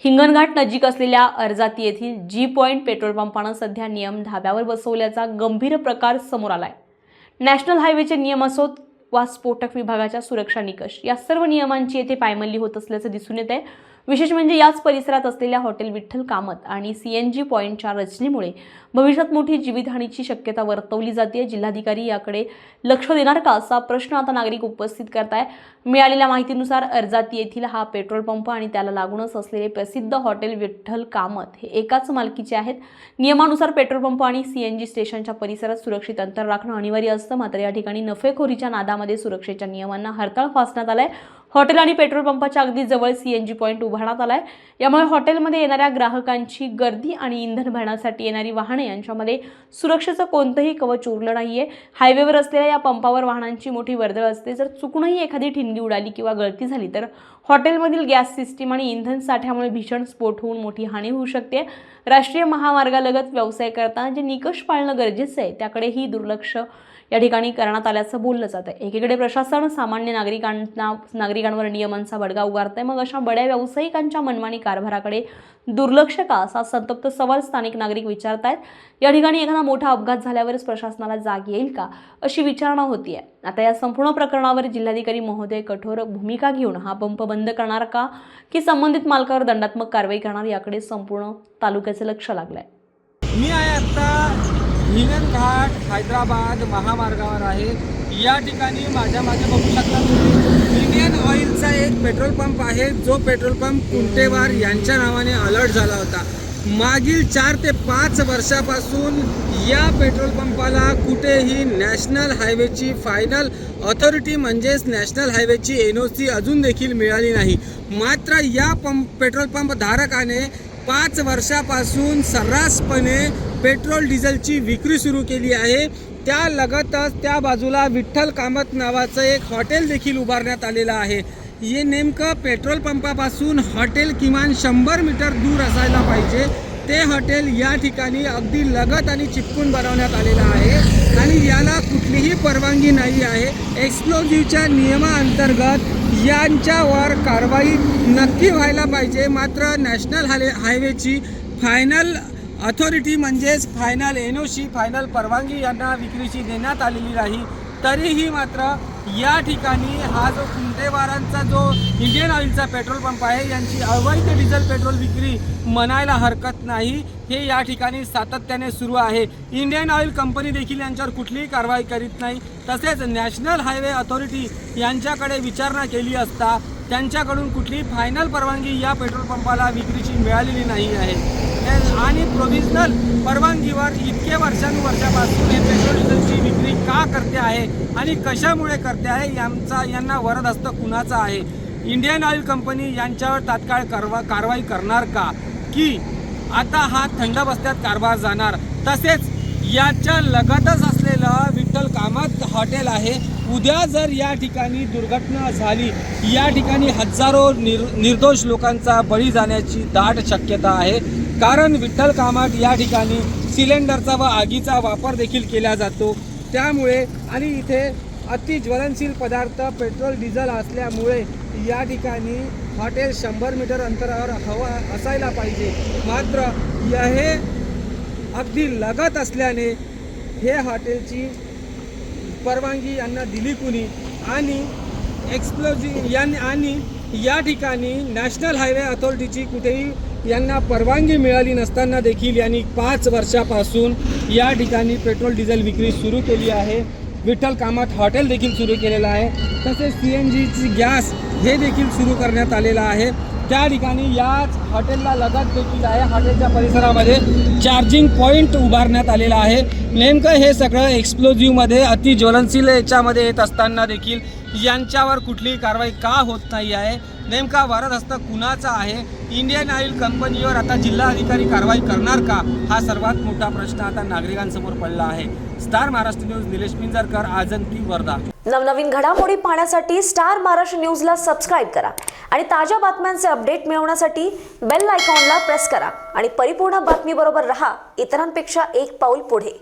हिंगणघाट नजीक असलेल्या अर्जाती येथील जी पॉइंट पेट्रोल पंपानं सध्या नियम धाब्यावर बसवल्याचा गंभीर प्रकार समोर आलाय। नॅशनल हायवेचे नियम असोत वा स्फोटक विभागाच्या सुरक्षा निकष या सर्व नियमांची येथे पायमल्ली होत असल्याचं दिसून येत आहे। विशेष म्हणजे याच परिसरात असलेल्या हॉटेल विठ्ठल कामत आणि सीएनजी पॉइंटच्या रचनेमुळे भविष्यात मोठी जीवितहानीची शक्यता वर्तवली जाते। जिल्हाधिकारी याकडे लक्ष देणार का असा प्रश्न आता नागरिक उपस्थित करताय। मिळालेल्या माहितीनुसार अर्जाती येथील हा पेट्रोल पंप आणि त्याला लागूनच असलेले प्रसिद्ध हॉटेल विठ्ठल कामत हे एकाच मालकीचे आहेत। नियमानुसार पेट्रोल पंप आणि सीएनजी स्टेशनच्या परिसरात सुरक्षित अंतर राखणं अनिवार्य असतं, मात्र या ठिकाणी नफेखोरीच्या नादामध्ये सुरक्षेच्या नियमांना हरताळ फासण्यात आलाय। हॉटेल आणि पेट्रोल पंपाच्या अगदी जवळ सीएनजी पॉइंट उभारण्यात आलाय। यामुळे हॉटेलमध्ये येणाऱ्या ग्राहकांची गर्दी आणि इंधन भरण्यासाठी येणारी वाहने यांच्यामध्ये सुरक्षेचं कोणतंही कवच उरलं नाहीये। हायवेवर असलेल्या या पंपावर वाहनांची मोठी वर्दळ असते। जर चुकूनही एखादी ठिणगी उडाली किंवा गळती झाली तर हॉटेलमधील गॅस सिस्टीम आणि इंधन साठ्यामुळे भीषण स्फोट होऊन मोठी हानी होऊ शकते। राष्ट्रीय महामार्गालगत व्यवसाय करताना जे निकष पाळणं गरजेचं आहे त्याकडेही दुर्लक्ष या ठिकाणी करण्यात आल्याचं बोललं जात आहे। एकीकडे प्रशासन सामान्य नागरिकांवर नियमांचा बडगा उगारतंय, मग अशा बड्या व्यावसायिकांच्या मनमानी कारभाराकडे दुर्लक्ष का असा संतप्त सवाल स्थानिक नागरिक विचारतायत। या ठिकाणी एखादा मोठा अपघात झाल्यावरच प्रशासनाला जाग येईल का अशी विचारणा होतीये। आता या संपूर्ण प्रकरणावर जिल्हाधिकारी महोदय कठोर भूमिका घेऊन हा पंप बंद करणार का की संबंधित मालकावर दंडात्मक कारवाई करणार याकडे संपूर्ण तालुक्याचे लक्ष लागलंय। मी आहे आता हिंगणघाट हैदराबाद महामार्गावर आहे। या ठिकाणी माझ्या मागे बघू शकता तुम्ही इंडियन ऑइलचा एक पेट्रोल पंप आहे, जो पेट्रोल पंप कुंटेवार यांच्या नावाने अलर्ट झाला होता। मागील 4 ते 5 वर्षापासून या पेट्रोल पंपाला कुठेही नॅशनल हायवेची फायनल अथॉरिटी म्हणजेच नॅशनल हायवेची NOC अजून देखील मिळाली नाही। मात्र या पेट्रोल पंप धारकाने 5 वर्षापासून सर्रासपणे पेट्रोल डिझेलची विक्री सुरू केली आहे। त्या लगतच त्या बाजूला विठ्ठल कामत नावाचं एक हॉटेल देखील उभारण्यात आलेलं आहे। हे नेमकं पेट्रोल पंपापासून हॉटेल किमान 100 मीटर दूर असायला पाहिजे। ते हॉटेल या ठिकाणी अगदी लगत आणि चिपकून बनवण्यात आलेलं आहे आणि याला कुठलीही परवानगी नाही आहे। एक्सप्लोजिव्हच्या नियमाअंतर्गत यांच्यावर कारवाई नक्की व्हायला पाहिजे। मात्र नॅशनल हायवेची फायनल अथॉरिटी म्हणजेच फायनल NOC फायनल परवानगी यांना विक्रीची देण्यात आलेली नाही। तरीही मात्र या ठिकाणी हा जो कुंटेवारांचा जो इंडियन ऑइलचा पेट्रोल पंप आहे यांची अवैध डिझेल पेट्रोल विक्री म्हणायला हरकत नाही, हे या ठिकाणी सातत्याने सुरू आहे। इंडियन ऑइल कंपनी देखील यांच्यावर कुठलीही कारवाई करीत नाही। तसेच नॅशनल हायवे अथॉरिटी यांच्याकडे विचारणा केली असता त्यांच्याकडून कुठलीही फायनल परवानगी या पेट्रोल पंपाला विक्रीची मिळालेली नाही आहे आणि प्रोव्हिजनल परवानगीवर इतके वर्षानुवर्षापासून हे पेट्रोल डिझेलची विक्री का करते आहे आणि कशामुळे करते आहे यांना वरदहस्त कुणाचा आहे। इंडियन ऑइल कंपनी यांच्यावर तात्काळ कारवाई करणार का की आता हा थंड बस्त्यात कारभार जाणार। तसेच याच्या लगतच असलेलं विठ्ठल कामत हॉटेल आहे। उद्या जर या ठिकाणी दुर्घटना झाली, या ठिकाणी हजारो निर्दोष लोकांचा बळी जाण्याची दाट शक्यता आहे। कारण विठ्ठल कामत या ठिकाणी सिलेंडरचा व आगीचा वापर देखील केला जातो। त्यामुळे आणि इथे अतिज्वलनशील पदार्थ पेट्रोल डिझेल असल्यामुळे या ठिकाणी हॉटेल 100 मीटर अंतरावर हवा असायला पाहिजे। मात्र हे अगदी लगत असल्याने हे हॉटेलची परवानगी यांना दिली कुणी आणि आणि या ठिकाणी नॅशनल हायवे अथॉरिटीची कुठेही यांना परवानगी मिळाली नसताना देखील यांनी 5 वर्षापासून या ठिकाणी पेट्रोल डिझेल विक्री सुरू केली आहे। विठ्ठल कामत हॉटेल देखील सुरू केलेलं आहे। तसेच CNGची गॅस हे देखील सुरू करण्यात आलेलं आहे। त्या ठिकाणी याच हॉटेलला लगत देखील आहे। हॉटेलच्या परिसरामध्ये चार्जिंग पॉईंट उभारण्यात आलेला आहे। नेमकं हे सगळं एक्सप्लोजिव्हमध्ये अतिज्वलनशील याच्यामध्ये येत असताना देखील यांच्यावर कुठलीही कारवाई का होत नाही आहे, नेमका वरदहस्त कुणाचा आहे। इंडियन ऑइल कंपनीवर आता जिल्हाधिकारी कारवाई करणार का हा सर्वात मोठा प्रश्न आता नागरिकांसमोर पडला आहे। Star Maharashtra news Nilesh Pinjarkar, Ajanti, Wardha. नवनवीन घडामोडी पाहण्यासाठी स्टार महाराष्ट्र न्यूजला सबस्क्राइब करा आणि ताज्या बातम्यांचे अपडेट मिळवण्यासाठी बेल आयकॉनला प्रेस करा आणि परिपूर्ण बातमीबरोबर रहा, इतरांपेक्षा एक पाऊल पुढे।